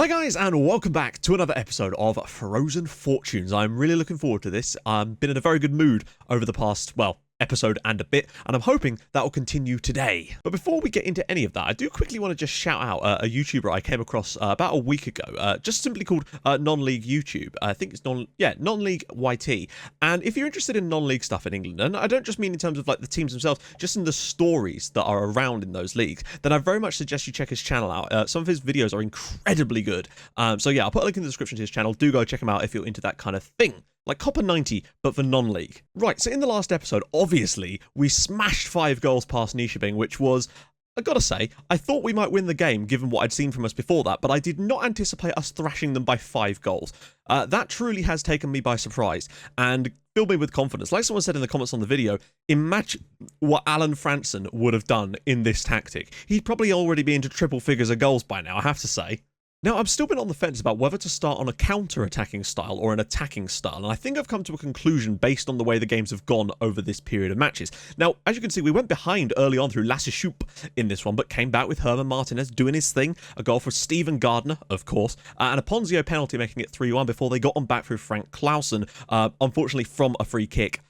Hi guys, and welcome back to another episode of Frozen Fortunes. I'm really looking forward to this. I've been in a very good mood over the past, episode and a bit, and I'm hoping that will continue today. But before we get into any of that, I do quickly want to just shout out a YouTuber I came across about a week ago, just simply called Non-League YouTube. I think it's Non-League YT. And if you're interested in non-league stuff in England, and I don't just mean in terms of like the teams themselves, just in the stories that are around in those leagues, then I very much suggest you check his channel out. Some of his videos are incredibly good. So yeah, I'll put a link in the description to his channel. Do go check him out if you're into that kind of thing. Like Copper 90, but for non-league. Right, so in the last episode, obviously, we smashed 5 goals past Nyköping, which was, I gotta say, I thought we might win the game given what I'd seen from us before that, but I did not anticipate us thrashing them by 5 goals. That truly has taken me by surprise, and filled me with confidence. Like someone said in the comments on the video, imagine what Alan Franson would have done in this tactic. He'd probably already be into triple figures of goals by now, I have to say. Now, I've still been on the fence about whether to start on a counter-attacking style or an attacking style, and I think I've come to a conclusion based on the way the games have gone over this period of matches. Now, as you can see, we went behind early on through Lasse Schoup in this one, but came back with Herman Martinez doing his thing, a goal for Steven Gardner, of course, and a Ponzio penalty making it 3-1 before they got on back through Frank Clausen, unfortunately from a free kick.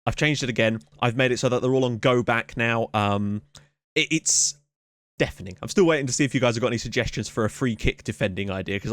I've changed it again. I've made it so that they're all on go back now. It's deafening. I'm still waiting to see if you guys have got any suggestions for a free kick defending idea, because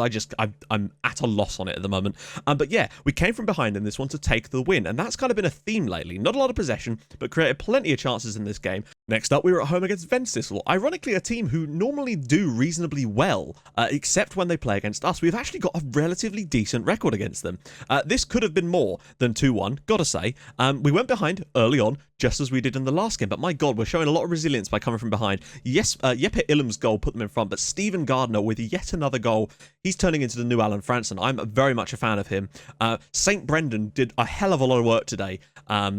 I'm at a loss on it at the moment. But yeah, we came from behind in this one to take the win, and that's kind of been a theme lately. Not a lot of possession, but created plenty of chances in this game. Next up, we were at home against Vejle. Ironically, a team who normally do reasonably well, except when they play against us. We've actually got a relatively decent record against them. This could have been more than 2-1, gotta say. We went behind early on, just as we did in the last game, but my god, we're showing a lot of resilience by coming from behind. Yes, Jeppe Illem's goal put them in front, but Steven Gardner with yet another goal. He's turning into the new Alan Franson. I'm very much a fan of him. St. Brendan did a hell of a lot of work today.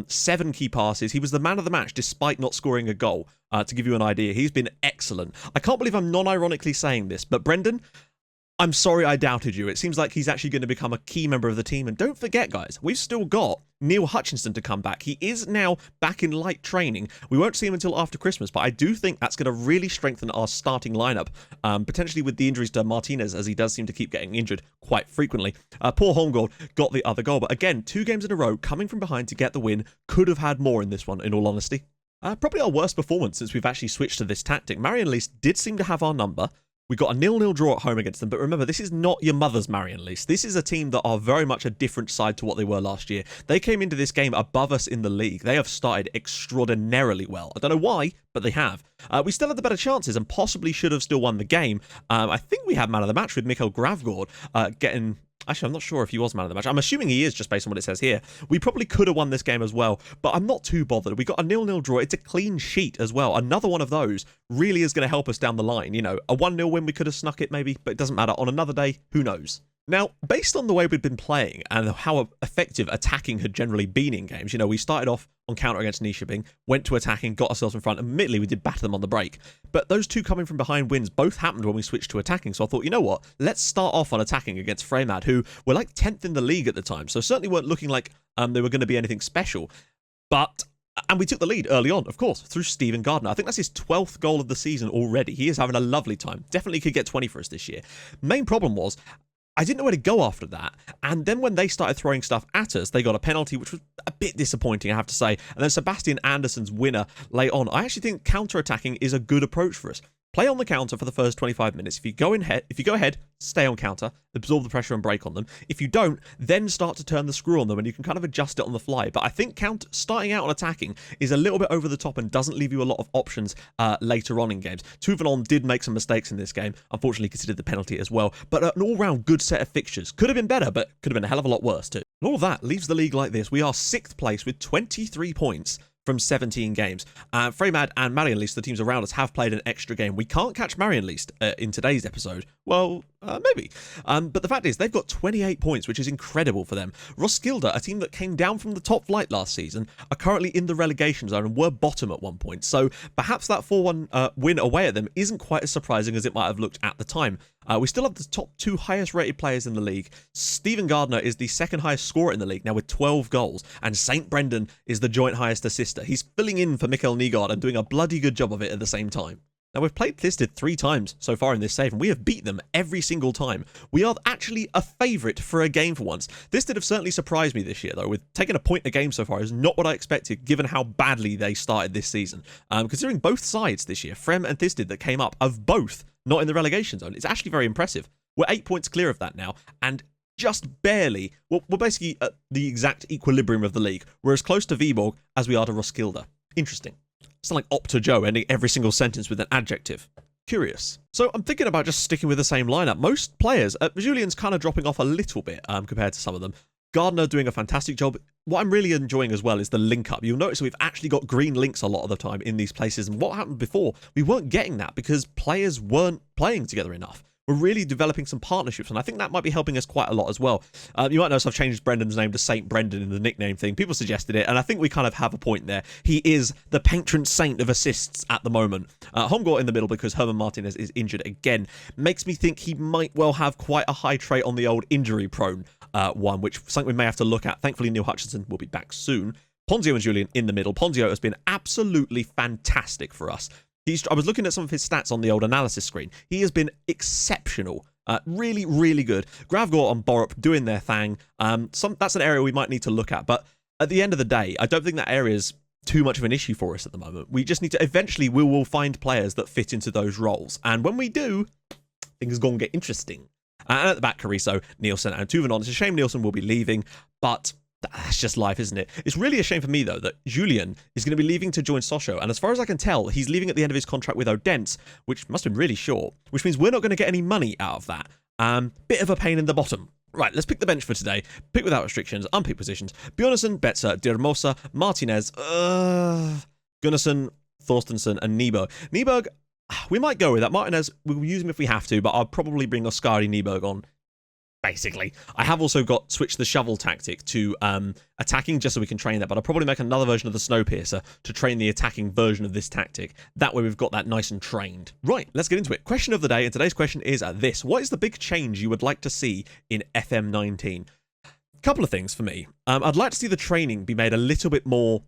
7 key passes. He was the man of the match despite not scoring a goal. To give you an idea, he's been excellent. I can't believe I'm non-ironically saying this, but Brendan, I'm sorry I doubted you. It seems like he's actually going to become a key member of the team. And don't forget, guys, we've still got Neil Hutchinson to come back. He is now back in light training. We won't see him until after Christmas, but I do think that's going to really strengthen our starting lineup, potentially with the injuries to Martinez, as he does seem to keep getting injured quite frequently. Poor Holmgaard got the other goal, but again, 2 games in a row, coming from behind to get the win. Could have had more in this one, in all honesty. Probably our worst performance since we've actually switched to this tactic. Marion Lease did seem to have our number. We got a 0-0 draw at home against them, but remember, this is not your mother's Marion Lease. This is a team that are very much a different side to what they were last year. They came into this game above us in the league. They have started extraordinarily well. I don't know why, but they have. We still had the better chances and possibly should have still won the game. I think we had man of the match with Mikkel Gravgaard getting... Actually, I'm not sure if he was man of the match. I'm assuming he is just based on what it says here. We probably could have won this game as well, but I'm not too bothered. We got a 0-0 draw. It's a clean sheet as well. Another one of those really is going to help us down the line. You know, a 1-0 win, we could have snuck it maybe, but it doesn't matter. On another day, who knows? Now, based on the way we'd been playing and how effective attacking had generally been in games, you know, we started off on counter against Nyköping, went to attacking, got ourselves in front. Admittedly, we did batter them on the break. But those 2 coming from behind wins both happened when we switched to attacking. So I thought, you know what? Let's start off on attacking against Fremad, who were like 10th in the league at the time. So certainly weren't looking like they were going to be anything special. And we took the lead early on, of course, through Steven Gardner. I think that's his 12th goal of the season already. He is having a lovely time. Definitely could get 20 for us this year. Main problem was, I didn't know where to go after that, and then when they started throwing stuff at us, they got a penalty, which was a bit disappointing, I have to say, and then Sebastian Andersson's winner late on. I actually think counter-attacking is a good approach for us. Play on the counter for the first 25 minutes. If you go ahead, stay on counter, absorb the pressure and break on them. If you don't, then start to turn the screw on them, and you can kind of adjust it on the fly. But I think starting out on attacking is a little bit over the top and doesn't leave you a lot of options later on in games. Tuvenon did make some mistakes in this game, unfortunately considered the penalty as well. But an all-round good set of fixtures. Could have been better, but could have been a hell of a lot worse too. And all of that leaves the league like this. We are 6th place with 23 points from 17 games. Fremad and Marion Lease, the teams around us, have played an extra game. We can't catch Marion Lease in today's episode. Well, maybe. But the fact is, they've got 28 points, which is incredible for them. Roskilde, a team that came down from the top flight last season, are currently in the relegation zone and were bottom at one point. So perhaps that 4-1 win away at them isn't quite as surprising as it might have looked at the time. We still have the top 2 highest rated players in the league. Steven Gardner is the 2nd highest scorer in the league, now with 12 goals. And St. Brendan is the joint highest assister. He's filling in for Mikkel Nygaard and doing a bloody good job of it at the same time. Now, we've played Thisted 3 times so far in this save, and we have beat them every single time. We are actually a favourite for a game for once. Thisted have certainly surprised me this year, though, with taking a point a game so far is not what I expected, given how badly they started this season. Considering both sides this year, Frem and Thisted that came up, have both not in the relegation zone. It's actually very impressive. We're 8 points clear of that now, and just barely, well, we're basically at the exact equilibrium of the league. We're as close to Viborg as we are to Roskilde. Interesting. It's not like Opta Joe ending every single sentence with an adjective. Curious. So I'm thinking about just sticking with the same lineup. Most players, Julian's kind of dropping off a little bit compared to some of them. Gardner doing a fantastic job. What I'm really enjoying as well is the link up. You'll notice we've actually got green links a lot of the time in these places. And what happened before, we weren't getting that because players weren't playing together enough. We're really developing some partnerships, and I think that might be helping us quite a lot as well. You might notice I've changed Brendan's name to Saint Brendan in the nickname thing. People suggested it, and I think we kind of have a point there. He is the patron saint of assists at the moment. Homgor in the middle because Herman Martinez is injured again. Makes me think he might well have quite a high trait on the old injury-prone one, which something we may have to look at. Thankfully, Neil Hutchinson will be back soon. Ponzio and Julian in the middle. Ponzio has been absolutely fantastic for us. I was looking at some of his stats on the old analysis screen. He has been exceptional. Really, really good. Gravgor and Borup doing their thing. That's an area we might need to look at. But at the end of the day, I don't think that area is too much of an issue for us at the moment. We just need to, eventually, we will find players that fit into those roles. And when we do, things are going to get interesting. And at the back, Cariso, Nielsen, and Tuvanon. It's a shame Nielsen will be leaving, but that's just life, isn't it? It's really a shame for me, though, that Julian is going to be leaving to join Sochaux. And as far as I can tell, he's leaving at the end of his contract with Odense, which must have been really short, which means we're not going to get any money out of that. Bit of a pain in the bottom. Right, let's pick the bench for today. Pick without restrictions, unpick positions. Bjornsson, Betzer, Dirmosa, Martinez, Gunnarsson, Thorstensen, and Nyberg. Nyberg, we might go with that. Martinez, we'll use him if we have to, but I'll probably bring Oskari Nyberg on. Basically, I have also got switched the shovel tactic to attacking just so we can train that, but I'll probably make another version of the Snowpiercer to train the attacking version of this tactic. That way we've got that nice and trained. Right, let's get into it. Question of the day, and today's question is this. What is the big change you would like to see in FM19? Couple of things for me. I'd like to see the training be made a little bit more...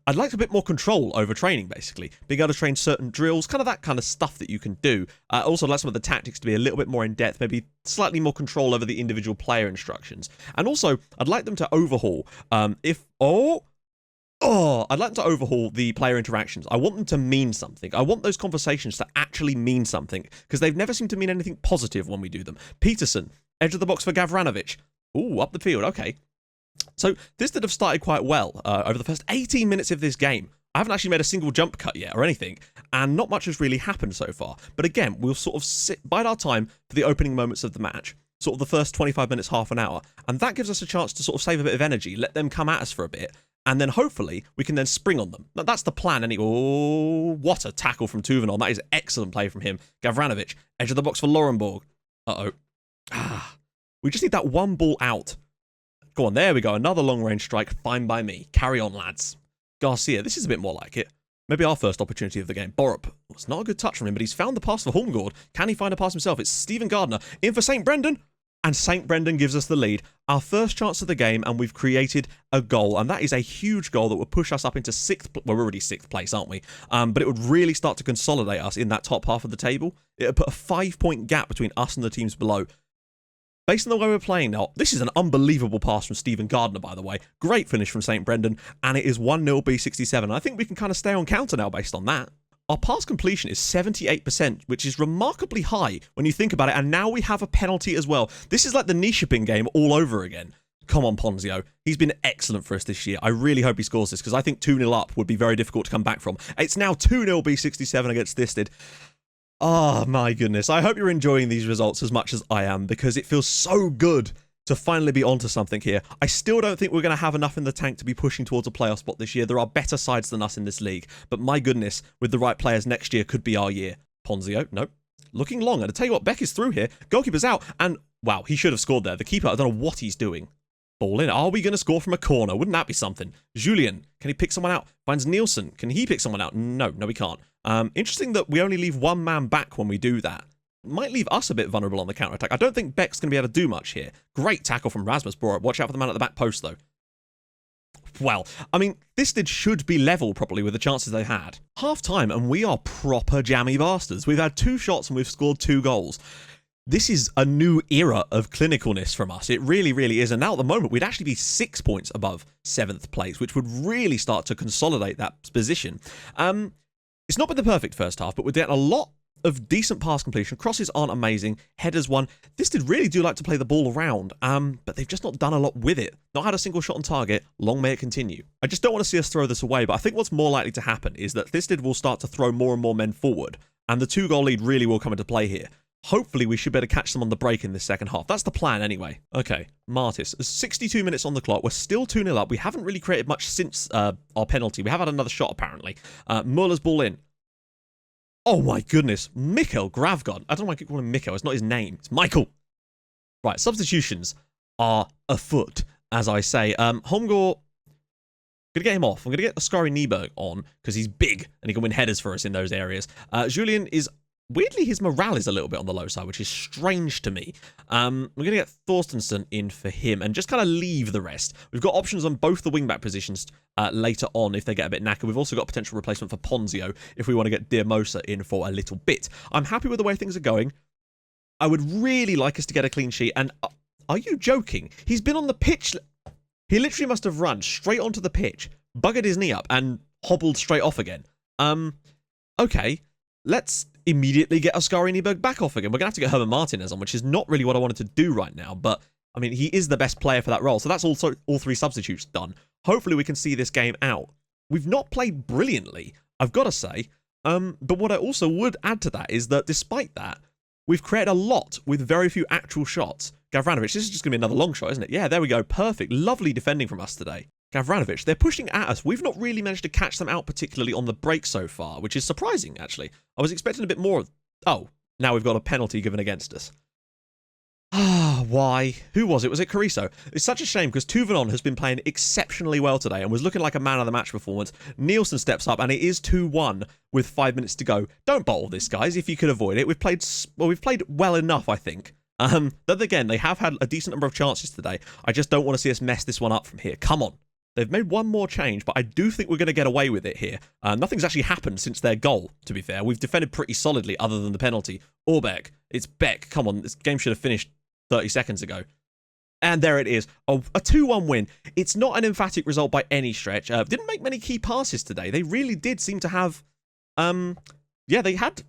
I'd like a bit more control over training, basically. Being able to train certain drills, kind of that kind of stuff that you can do. Also, I'd like some of the tactics to be a little bit more in-depth, maybe slightly more control over the individual player instructions. And also, I'd like them to overhaul, I'd like them to overhaul the player interactions. I want them to mean something. I want those conversations to actually mean something, because they've never seemed to mean anything positive when we do them. Peterson, edge of the box for Gavranovic. Ooh, up the field, okay. So this did have started quite well over the first 18 minutes of this game. I haven't actually made a single jump cut yet or anything, and not much has really happened so far. But again, we'll sort of bide our time for the opening moments of the match, sort of the first 25 minutes, half an hour, and that gives us a chance to sort of save a bit of energy, let them come at us for a bit, and then hopefully we can then spring on them. Now, that's the plan anyway. Oh, what a tackle from Tuvanon. That is excellent play from him. Gavranovic, edge of the box for Laurenborg. We just need that one ball out. Go on, there we go. Another long-range strike. Fine by me. Carry on, lads. Garcia, this is a bit more like it. Maybe our first opportunity of the game. Borup. It's not a good touch from him, but he's found the pass for Holmgård. Can he find a pass himself? It's Stephen Gardner in for St. Brendan. And St. Brendan gives us the lead. Our first chance of the game, and we've created a goal. And that is a huge goal that will push us up into well, we're already 6th place, aren't we? But it would really start to consolidate us in that top half of the table. It would put a 5-point gap between us and the teams below. Based on the way we're playing now, this is an unbelievable pass from Stephen Gardner, by the way. Great finish from St. Brendan, and it is 1-0 B67. I think we can kind of stay on counter now based on that. Our pass completion is 78%, which is remarkably high when you think about it, and now we have a penalty as well. This is like the Nishaping game all over again. Come on, Ponzio. He's been excellent for us this year. I really hope he scores this, because I think 2-0 up would be very difficult to come back from. It's now 2-0 B67 against Thisted. Oh my goodness, I hope you're enjoying these results as much as I am, because it feels so good to finally be onto something here. I still don't think we're going to have enough in the tank to be pushing towards a playoff spot this year. There are better sides than us in this league, but my goodness, with the right players next year could be our year. Ponzio, nope. Looking long, and I tell you what, Beck is through here. Goalkeeper's out, and wow, he should have scored there. The keeper, I don't know what he's doing. Ball in. Are we going to score from a corner? Wouldn't that be something? Julian, can he pick someone out? Finds Nielsen. Can he pick someone out? No, we can't. Interesting that we only leave one man back when we do that. Might leave us a bit vulnerable on the counter-attack. I don't think Beck's going to be able to do much here. Great tackle from Rasmus Borup. Watch out for the man at the back post, though. Well, I mean, this should be level properly with the chances they had. Half time, and we are proper jammy bastards. We've had 2 shots and we've scored 2 goals. This is a new era of clinicalness from us. It really, really is. And now at the moment, we'd actually be 6 points above 7th place, which would really start to consolidate that position. It's not been the perfect first half, but we're getting a lot of decent pass completion. Crosses aren't amazing. Headers won. This did really do like to play the ball around, but they've just not done a lot with it. Not had a single shot on target. Long may it continue. I just don't want to see us throw this away, but I think what's more likely to happen is that Thisted will start to throw more and more men forward, and the 2-goal lead really will come into play here. Hopefully, we should be able to catch them on the break in this second half. That's the plan anyway. Okay, Martis. 62 minutes on the clock. We're still 2-0 up. We haven't really created much since our penalty. We have had another shot, apparently. Muller's ball in. Oh my goodness. Mikkel Gravgod. I don't know why I keep calling him Mikkel. It's not his name. It's Michael. Right, substitutions are afoot, as I say. Homgor, I'm going to get him off. I'm going to get Oskari Nyberg on, because he's big, and he can win headers for us in those areas. Julian is... Weirdly, his morale is a little bit on the low side, which is strange to me. We're going to get Thorstensen in for him and just kind of leave the rest. We've got options on both the wingback positions later on if they get a bit knackered. We've also got a potential replacement for Ponzio if we want to get Diamosa in for a little bit. I'm happy with the way things are going. I would really like us to get a clean sheet. And are you joking? He's been on the pitch. He literally must have run straight onto the pitch, buggered his knee up, and hobbled straight off again. Okay, let's immediately get Oskari Nyberg back off again. We're going to have to get Herman Martinez on, which is not really what I wanted to do right now, but, I mean, he is the best player for that role, so that's also all 3 substitutes done. Hopefully we can see this game out. We've not played brilliantly, I've got to say, but what I also would add to that is that despite that, we've created a lot with very few actual shots. Gavranovic, this is just going to be another long shot, isn't it? Yeah, there we go, perfect. Lovely defending from us today. Gavranovic, they're pushing at us. We've not really managed to catch them out, particularly on the break so far, which is surprising, actually. I was expecting a bit more. Oh, now we've got a penalty given against us. Ah, why? Who was it? Was it Carrizo? It's such a shame because Tuvanon has been playing exceptionally well today and was looking like a man of the match performance. Nielsen steps up and it is 2-1 with 5 minutes to go. Don't bottle this, guys, if you could avoid it. We've played well enough, I think. But again, they have had a decent number of chances today. I just don't want to see us mess this one up from here. Come on. They've made one more change, but I do think we're going to get away with it here. Nothing's actually happened since their goal, to be fair. We've defended pretty solidly other than the penalty. Orbeck. It's Beck. Come on, this game should have finished 30 seconds ago. And there it is. A 2-1 win. It's not an emphatic result by any stretch. Didn't make many key passes today. They really did seem to have... yeah, they had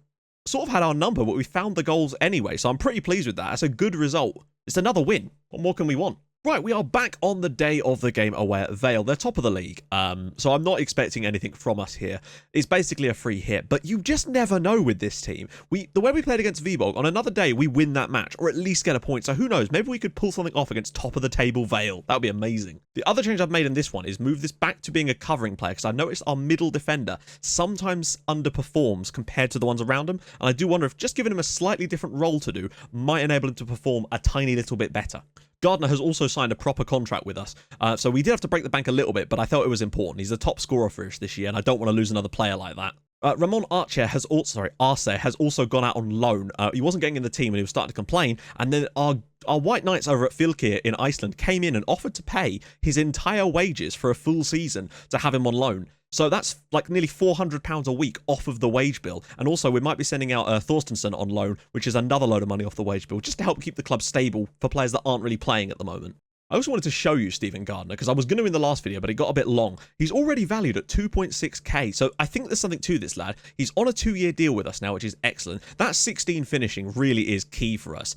sort of had our number, but we found the goals anyway. So I'm pretty pleased with that. That's a good result. It's another win. What more can we want? Right, we are back on the day of the game away at Vejle. They're top of the league, so I'm not expecting anything from us here. It's basically a free hit, but you just never know with this team. The way we played against Viborg, on another day, we win that match, or at least get a point. So who knows? Maybe we could pull something off against top of the table Vejle. That would be amazing. The other change I've made in this one is move this back to being a covering player, because I noticed our middle defender sometimes underperforms compared to the ones around him, and I do wonder if just giving him a slightly different role to do might enable him to perform a tiny little bit better. Gardner has also signed a proper contract with us, so we did have to break the bank a little bit, but I felt it was important. He's the top scorer for us this year, and I don't want to lose another player like that. Ramon Arce has also gone out on loan. He wasn't getting in the team, and he was starting to complain, and then our White Knights over at Fylkir in Iceland came in and offered to pay his entire wages for a full season to have him on loan. So that's like nearly £400 a week off of the wage bill. And also we might be sending out Thorstensen on loan, which is another load of money off the wage bill, just to help keep the club stable for players that aren't really playing at the moment. I also wanted to show you Stephen Gardner, because I was going to in the last video, but it got a bit long. He's already valued at 2.6k, so I think there's something to this lad. He's on a 2-year deal with us now, which is excellent. That 16 finishing really is key for us.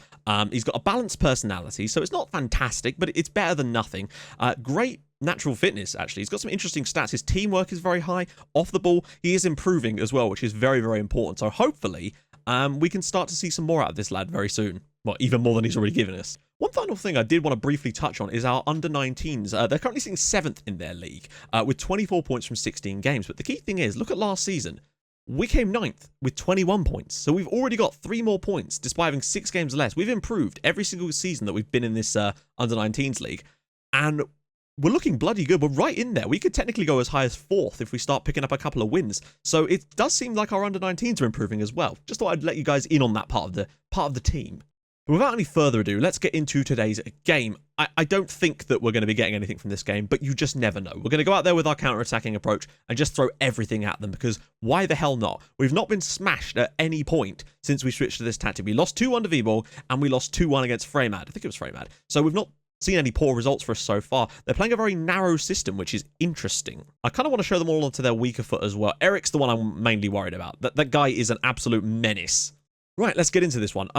He's got a balanced personality, so it's not fantastic, but it's better than nothing. Great natural fitness, actually. He's got some interesting stats. His teamwork is very high. Off the ball, he is improving as well, which is very, very important. So hopefully, we can start to see some more out of this lad very soon. Well, even more than he's already given us. One final thing I did want to briefly touch on is our under-19s. They're currently sitting 7th in their league with 24 points from 16 games. But the key thing is, look at last season. We came 9th with 21 points. So we've already got 3 more points despite having 6 games less. We've improved every single season that we've been in this under-19s league. And we're looking bloody good. We're right in there. We could technically go as high as 4th if we start picking up a couple of wins. So it does seem like our under-19s are improving as well. Just thought I'd let you guys in on that part of the team. But without any further ado, let's get into today's game. I don't think that we're going to be getting anything from this game, but you just never know. We're going to go out there with our counter-attacking approach and just throw everything at them, because why the hell not? We've not been smashed at any point since we switched to this tactic. We lost 2-1 to Vejle, and we lost 2-1 against Freymad. I think it was Freymad. So we've not seen any poor results for us so far. They're playing a very narrow system, which is interesting. I kind of want to show them all onto their weaker foot as well. Eric's the one I'm mainly worried about. That guy is an absolute menace. Right, let's get into this one.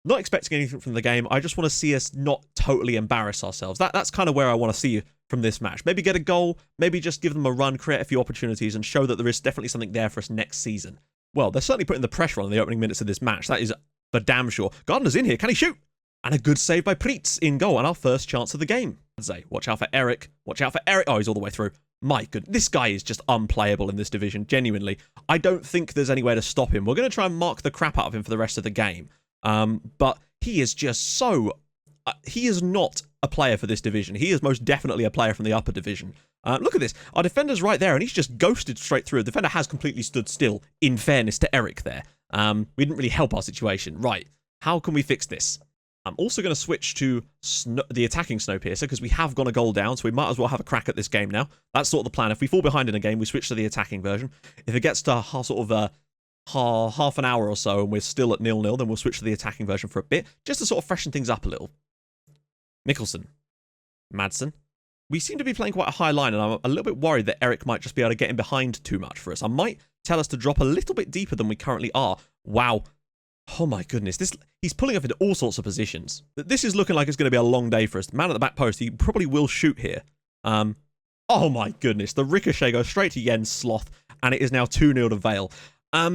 Not expecting anything from the game. I just want to see us not totally embarrass ourselves. That's kind of where I want to see from this match. Maybe get a goal, maybe just give them a run, create a few opportunities, and show that there is definitely something there for us next season. Well, they're certainly putting the pressure on in the opening minutes of this match. That is for damn sure. Gardner's in here. Can he shoot? And a good save by Pritz in goal, and our first chance of the game. Watch out for Eric. Watch out for Eric. Oh, he's all the way through. My goodness, this guy is just unplayable in this division, genuinely. I don't think there's any way to stop him. We're going to try and mark the crap out of him for the rest of the game. But he is just so... he is not a player for this division. He is most definitely a player from the upper division. Look at this. Our defender's right there, and he's just ghosted straight through. The defender has completely stood still, in fairness to Eric there. We didn't really help our situation. Right. How can we fix this? I'm also going to switch to the attacking Snowpiercer, because we have gone a goal down, so we might as well have a crack at this game now. That's sort of the plan. If we fall behind in a game, we switch to the attacking version. If it gets to half an hour or so and we're still at 0-0, then we'll switch to the attacking version for a bit, just to sort of freshen things up a little. Mikkelsen. Madsen. We seem to be playing quite a high line, and I'm a little bit worried that Eric might just be able to get in behind too much for us. I might tell us to drop a little bit deeper than we currently are. Wow. Oh my goodness, he's pulling up into all sorts of positions. This is looking like it's going to be a long day for us. Man at the back post, he probably will shoot here. Oh my goodness, the ricochet goes straight to Jens Sloth, and it is now 2-0 to Vejle. I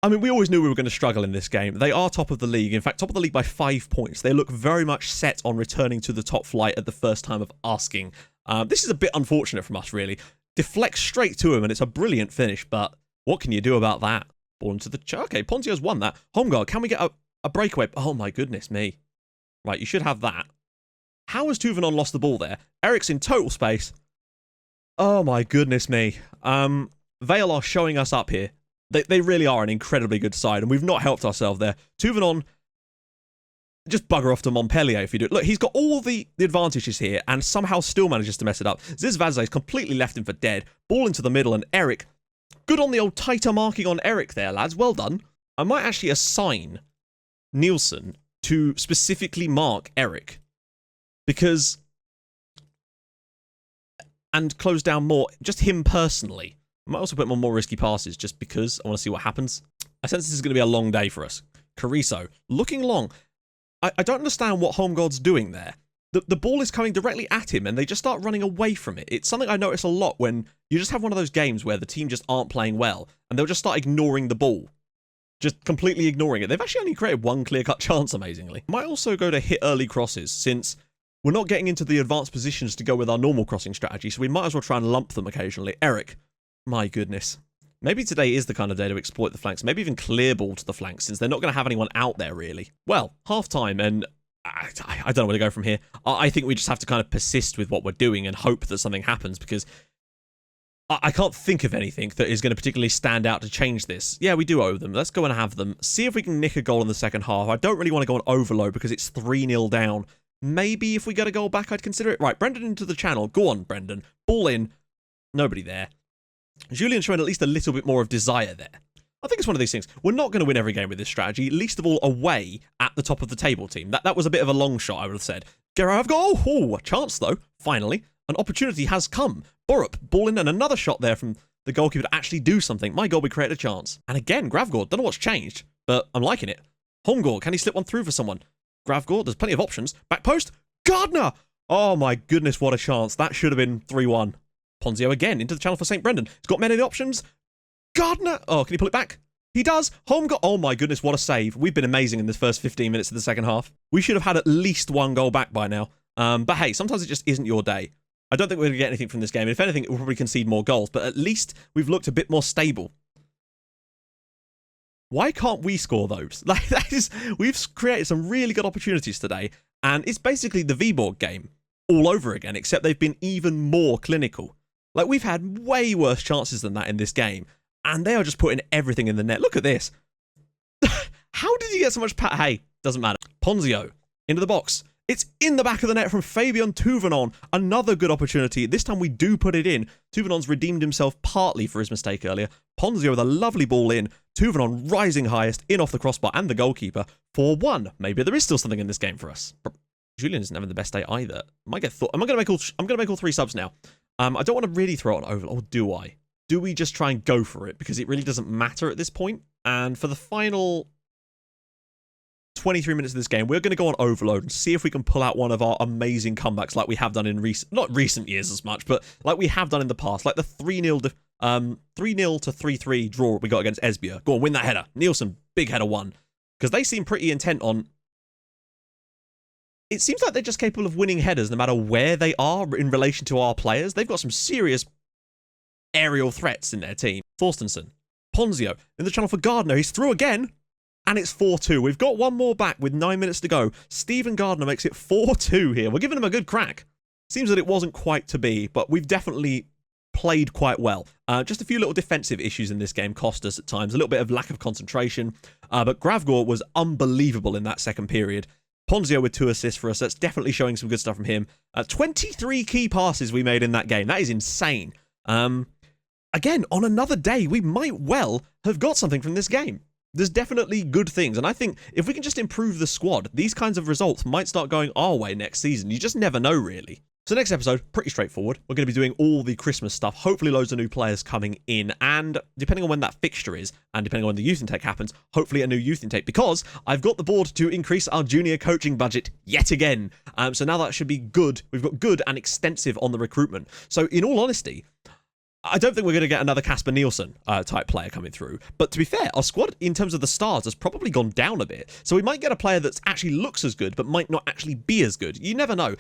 mean, we always knew we were going to struggle in this game. They are top of the league. In fact, top of the league by 5 points. They look very much set on returning to the top flight at the first time of asking. This is a bit unfortunate from us, really. Deflects straight to him, and it's a brilliant finish, but what can you do about that? Ball into the... Okay, Ponzio's won that. Holmgaard, can we get a breakaway? Oh, my goodness me. Right, you should have that. How has Tuvenon lost the ball there? Eric's in total space. Oh, my goodness me. Vejle are showing us up here. They really are an incredibly good side, and we've not helped ourselves there. Tuvenon, just bugger off to Montpellier if you do. Look, he's got all the advantages here, and somehow still manages to mess it up. Zizvazze's completely left him for dead. Ball into the middle, and Eric... Good on the old tighter marking on Eric there, lads. Well done. I might actually assign Nielsen to specifically mark Eric. Because... And close down more, just him personally. I might also put more risky passes, just because I want to see what happens. I sense this is going to be a long day for us. Carrizo, looking long. I don't understand what Holmgaard's doing there. The ball is coming directly at him, and they just start running away from it. It's something I notice a lot when you just have one of those games where the team just aren't playing well, and they'll just start ignoring the ball. Just completely ignoring it. They've actually only created one clear-cut chance, amazingly. Might also go to hit early crosses, since we're not getting into the advanced positions to go with our normal crossing strategy, so we might as well try and lump them occasionally. Eric, my goodness. Maybe today is the kind of day to exploit the flanks, maybe even clear ball to the flanks, since they're not going to have anyone out there, really. Well, half-time, and... I don't know where to go from here. I think we just have to kind of persist with what we're doing and hope that something happens, because I can't think of anything that is going to particularly stand out to change this. Yeah, we do owe them. Let's go and have them. See if we can nick a goal in the second half. I don't really want to go on overload because it's 3-0 down. Maybe if we get a goal back, I'd consider it. Right, Brendan into the channel. Go on, Brendan. Ball in. Nobody there. Julian showing at least a little bit more of desire there. I think it's one of these things. We're not going to win every game with this strategy, least of all away at the top of the table team. That was a bit of a long shot, I would have said. Gerard, a chance though. Finally, an opportunity has come. Borup, ball in, and another shot there from the goalkeeper to actually do something. My God, we created a chance. And again, Gravgaard, don't know what's changed, but I'm liking it. Holmgaard, can he slip one through for someone? Gravgaard, there's plenty of options. Back post, Gardner! Oh my goodness, what a chance. That should have been 3-1. Ponzio again, into the channel for St. Brendan. He's got many of the options. Gardner! Oh, can he pull it back? He does. Holmgaard. Oh my goodness, what a save. We've been amazing in this first 15 minutes of the second half. We should have had at least one goal back by now. But hey, sometimes it just isn't your day. I don't think we're going to get anything from this game. If anything, we'll probably concede more goals, but at least we've looked a bit more stable. Why can't we score those? Like, we've created some really good opportunities today, and it's basically the Viborg game all over again, except they've been even more clinical. Like, we've had way worse chances than that in this game, and they are just putting everything in the net. Look at this. How did you get so much Hey, Doesn't matter. Ponzio into the box. It's in the back of the net from Fabian Tuvenon. Another good opportunity. This time we do put it in. Tuvenon's redeemed himself partly for his mistake earlier. Ponzio with a lovely ball in. Tuvenon rising highest, in off the crossbar, and the goalkeeper for 1. Maybe there is still something in this game for us. Julian isn't having the best day either. I'm going to make all 3 subs now. I don't want to really throw it on Oval, or do I? Do we just try and go for it? Because it really doesn't matter at this point. And for the final 23 minutes of this game, we're going to go on Overload and see if we can pull out one of our amazing comebacks like we have done in not recent years as much, but like we have done in the past. Like the 3-0 to 3-3 draw we got against Esbjerg. Go on, win that header. Nielsen, big header 1. Because they seem pretty intent on... It seems like they're just capable of winning headers no matter where they are in relation to our players. They've got some serious aerial threats in their team. Forstensen. Ponzio in the channel for Gardner. He's through again. And it's 4-2. We've got one more back with 9 minutes to go. Stephen Gardner makes it 4-2 here. We're giving him a good crack. Seems that it wasn't quite to be, but we've definitely played quite well. Just a few little defensive issues in this game cost us at times. A little bit of lack of concentration. But Gravgor was unbelievable in that second period. Ponzio with 2 assists for us. That's definitely showing some good stuff from him. 23 key passes we made in that game. That is insane. Again, on another day, we might well have got something from this game. There's definitely good things, and I think if we can just improve the squad, these kinds of results might start going our way next season. You just never know, really. So next episode, pretty straightforward. We're going to be doing all the Christmas stuff, hopefully loads of new players coming in, and depending on when that fixture is, and depending on when the youth intake happens, hopefully a new youth intake, because I've got the board to increase our junior coaching budget yet again. So now that should be good. We've got good and extensive on the recruitment. So in all honesty, I don't think we're going to get another Kasper Nielsen type player coming through. But to be fair, our squad, in terms of the stars, has probably gone down a bit. So we might get a player that actually looks as good, but might not actually be as good. You never know.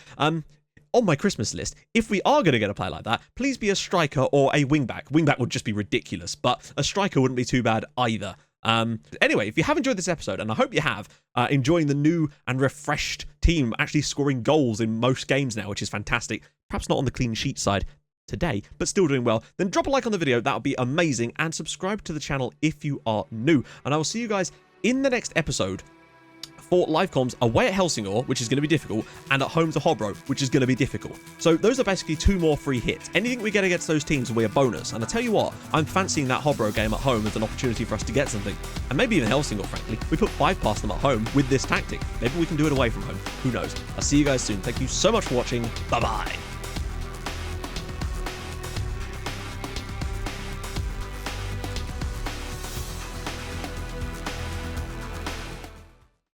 On my Christmas list, if we are going to get a player like that, please be a striker or a wingback. Wingback would just be ridiculous, but a striker wouldn't be too bad either. Anyway, if you have enjoyed this episode, and I hope you have, enjoying the new and refreshed team, actually scoring goals in most games now, which is fantastic. Perhaps not on the clean sheet side today, but still doing well, then drop a like on the video. That would be amazing, and subscribe to the channel if you are new. And I will see you guys in the next episode for live comms away at Helsingør, which is going to be difficult, and at home to Hobro, which is going to be difficult. So those are basically 2 more free hits. Anything we get against those teams will be a bonus. And I tell you what, I'm fancying that Hobro game at home as an opportunity for us to get something. And maybe even Helsingør, frankly. We put 5 past them at home with this tactic. Maybe we can do it away from home. Who knows? I'll see you guys soon. Thank you so much for watching. Bye-bye.